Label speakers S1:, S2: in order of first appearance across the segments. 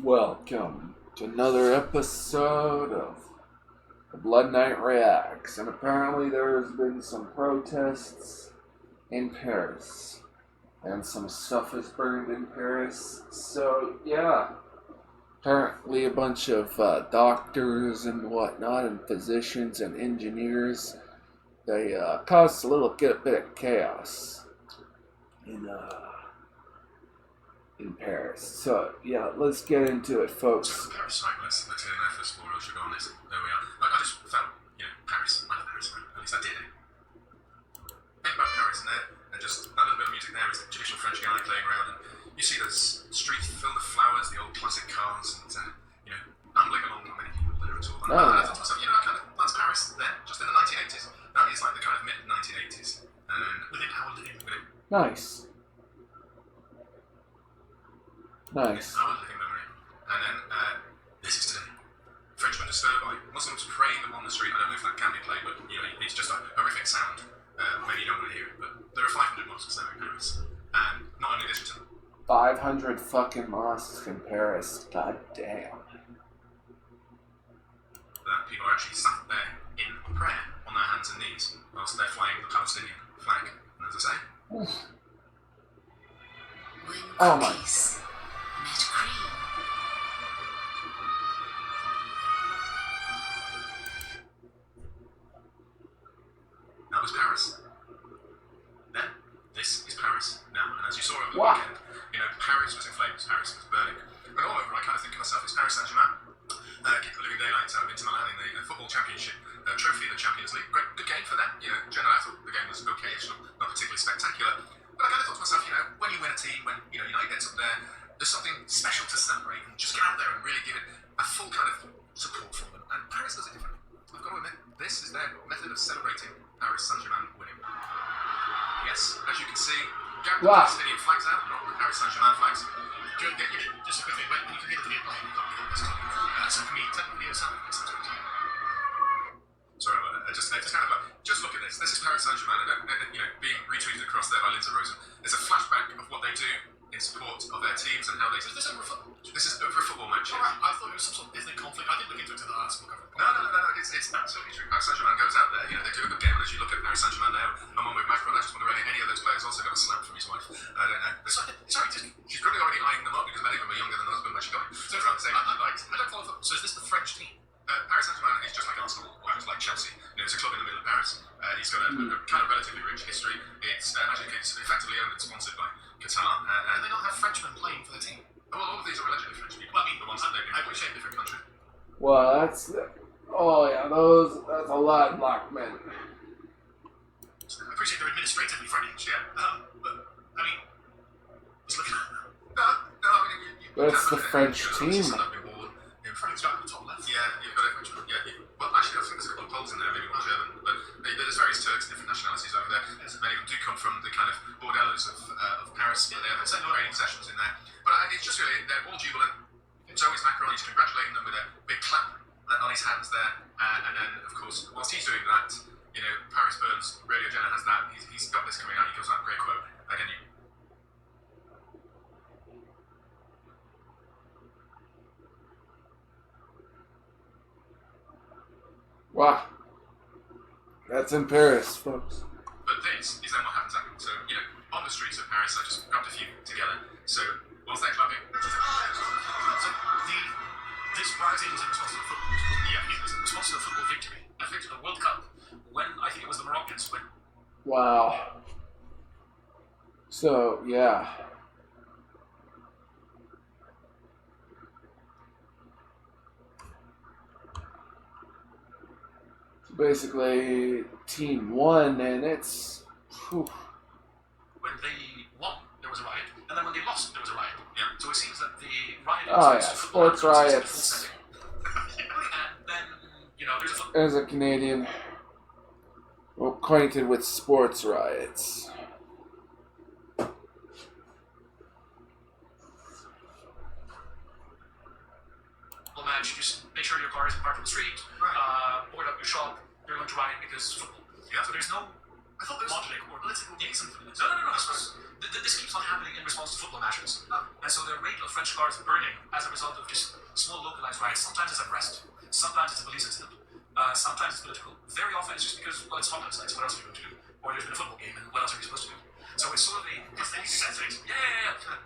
S1: Welcome to another episode of The Blood Knight Reacts. And apparently there's been some protests in Paris. And some stuff is burned in Paris. So, yeah. Apparently a bunch of doctors and whatnot, and physicians and engineers, they caused a little bit of chaos in Paris. So, yeah, let's get into it, folks.
S2: So, Paris, right, let's turn there first of all, I should go on this. There we are. I just felt, Paris. I love Paris, at least I did. Think about Paris and there, and just that little bit of music there is the traditional French guy playing around, and you see those streets filled with flowers, the old classic cars, and, ambling along, not many people there at all. And I thought to myself, that's Paris then, just in the 1980s. That is like the kind of mid-1980s. And within how living within.
S1: Nice. Nice.
S2: Our living memory. And then, this is today. Frenchmen disturbed by Muslims praying upon the street. I don't know if that can be played, but, it's just a horrific sound. Maybe you don't want to hear it, but there are 500 mosques there in Paris. And not only this, but
S1: 500 fucking mosques in Paris. God damn.
S2: That people are actually sat there in prayer on their hands and knees whilst they're flying the Palestinian flag. And as I say,
S1: oh my.
S3: Met cream.
S2: That was Paris. Then, this is Paris now. And as you saw over the
S1: Wow.
S2: weekend, Paris was in flames, Paris was burning. And all over, I kind of think to myself, it's Paris Saint-Germain. Kicked the living daylights out of Inter Milan in the football championship trophy of the Champions League. Good game for them. Generally I thought the game was okay-ish, not particularly spectacular. But I kind of thought to myself, when you win a team, when United gets up there's something special to celebrate, and just get out there and really give it a full kind of support for them. And Paris does it differently. I've got to admit, this is their method of celebrating Paris Saint-Germain winning. Yes, as you can see, get the Palestinian flags out, not the Paris Saint-Germain flags.
S3: Just a quick thing, when you can hear the video playing, you've got the video starting. So can we take the video sound?
S2: Sorry about that. Just look at this. This is Paris Saint-Germain, being retweeted across there by Lindsay Rosen. It's a flashback of what they do in support of their teams and how they.
S3: Is this over a football?
S2: This is over a football match.
S3: Alright, I thought it was some sort of ethnic conflict. I didn't look into it to the article cover.
S2: No. It's absolutely true. Paris Saint-Germain goes out there. They do a good game. And as you look at Paris Saint-Germain now, I'm on with Macron. I just wonder whether any of those players also got a slap from his wife. I don't know. She's probably already eyeing them up because many of them are younger than the husband when she got it. So around the same.
S3: I don't follow football. So is this the French team?
S2: Paris Saint-Germain is just like Arsenal, or just like Chelsea. It's a club in the middle of Paris. It's got a kind of relatively rich history. It's effectively owned and sponsored by Qatar.
S3: Do they not have Frenchmen playing for the team?
S2: Well, all of these are allegedly French people.
S3: Well, I mean,
S2: the ones that they've been.
S3: I appreciate a different country.
S1: Well, that's a lot of black men.
S3: I appreciate they're administratively French, yeah. But, I mean, just looking at them.
S2: No, I mean,
S1: But it's the French team.
S2: In
S3: Frank's got on the top left.
S2: Yeah, you've got a Frenchman. Yeah. Well, actually, I think there's a couple of Poles in there, maybe one German. But there's various Turks, different nationalities over there. Many of them do come from the kind of bordellos of Paris. Yeah, they have training sessions in there. But it's just really, they're all jubilant. So is Macron. He's congratulating them with a big clap on his hands there. And then, of course, whilst he's doing that, Paris Burns, Radio Jenna has that. He's got this coming out. He gives that great quote. Again,
S1: Wow. That's in Paris, folks.
S2: But this is then what happens after. So, on the streets of Paris, I just grabbed a few together. So, whilst they're clapping,
S3: So this rising is in response to the football. Yeah, it was in response to the football victory. I think to the World Cup when I think it was the Moroccans when.
S1: Wow. So, yeah. So basically, team won, and it's. Whew.
S3: When they won, there was a riot, and then when they lost, there was a riot. Yeah. So it seems that the riot.
S1: Oh, yeah, sports riots.
S3: And then there's a football.
S1: As a Canadian, acquainted with sports riots.
S3: Match. Just make sure your car isn't parked on the street. Board up your shop. You're going to riot because football.
S2: Yeah.
S3: So there's no
S2: I thought there was
S3: modeling or
S2: political reason for this.
S3: No. This keeps on happening in response to football matches. And so the rate of French cars burning as a result of just small localized riots, sometimes it's unrest, sometimes it's a police incident, sometimes it's political. Very often it's just because, well, it's Scotland, so what else are you going to do? Or there's been a football game, and what else are you supposed to do? So it's sort of a...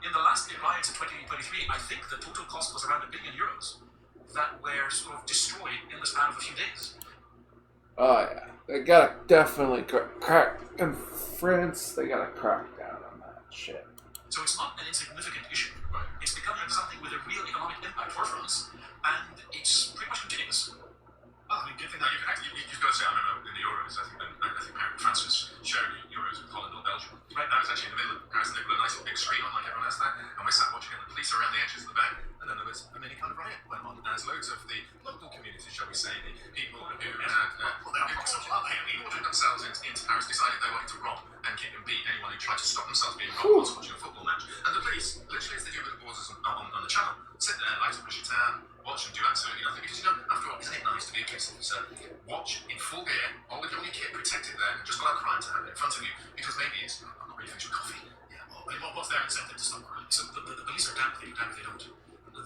S3: In the last big riots in 2023, I think the total cost was around €1 billion that were sort of destroyed in the span of a few days.
S1: Oh yeah, they gotta definitely crack in France. They gotta crack down on that shit.
S3: So it's not an insignificant issue. Right? It's becoming something with a real economic impact for France, and it's pretty much continuous.
S2: Well, I mean, good thing that you've got to say, I don't know, in the Euros, I think France was sharing Euros with Holland or Belgium. Right now, it's actually in the middle of Paris, and they put a nice little big screen on like everyone else there, and we sat watching, and the police are around the edges of the back, and then there was a mini kind of riot went on, as loads of the local community, shall we say, the people who had put themselves into Paris decided they wanted to rob and kick and beat anyone who tried to stop themselves being robbed whilst watching a football match. And the police, literally as they do with the borders on the channel, sit there, light up Chitan, watch and do absolutely nothing. Because, after all, isn't it nice to be a police officer? Watch in full gear, all with your kit protected there, and just allow crime to happen in front of you. Because maybe I'm not really finished with coffee.
S3: Yeah, well, what's their incentive to stop crime? So the police are damned if they do, damned if they don't.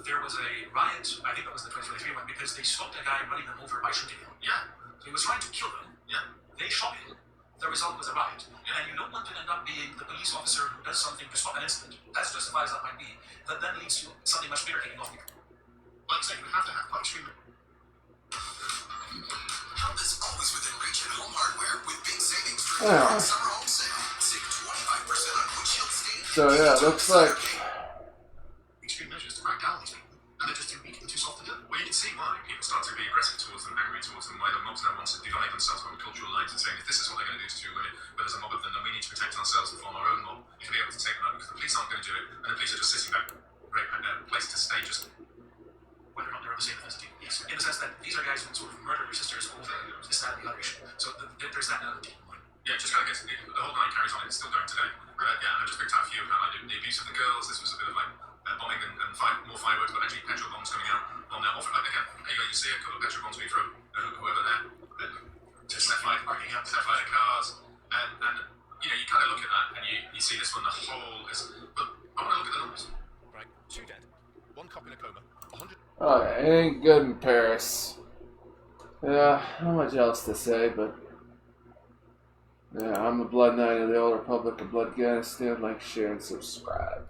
S3: There was a riot, I think that was the 2023 one, because they stopped a guy running them over by shooting him.
S2: Yeah.
S3: He was trying to kill them.
S2: Yeah.
S3: They shot him. The result was a riot. And you don't want to end up being the police officer who does something to stop an incident, as justified as that might be, that then leads to something much bigger kicking off.
S2: Well, exactly. We have to have quite extreme.
S4: Help is always within reach at Home Hardware with big savings for
S1: Yeah.
S4: summer home sale. Save 25% on windshield stain.
S1: So yeah, it looks like
S2: Extreme measures to crack down on these people. And they're just too weak and too soft to do. Well, you can see why people start to be aggressive towards them, angry towards them, why the mobs now want to divide themselves along cultural lines and saying, if this is what they're going to do to women, where there's a mob of them, then we need to protect ourselves and form our own mob to be able to take them out, because the police aren't going to do it, and the police are just sitting back, great place to stay, just
S3: Whether or not they're of the same ethnicity. Yes. In the sense that these are guys who sort of murder their sisters over this, that, and the other issue. So there's that element.
S2: yeah, just kind of gets the whole night carries on. It's still going today. Yeah, I just picked out a few about like, the abuse of the girls. This was a bit of like bombing and more fireworks, but actually petrol bombs coming out on there. Often, again, there you go. You see a couple of petrol bombs being thrown, whoever there, to set fire to cars, and you kind of look at that and you see this one. The whole is, but I want to look at the numbers.
S5: Right, 2 dead, 1 cop in a coma, 100.
S1: oh, yeah, it ain't good in Paris. Yeah, not much else to say, but yeah, I'm the Blood Knight of the Old Republic of Bloodganistan. Like, share, and subscribe.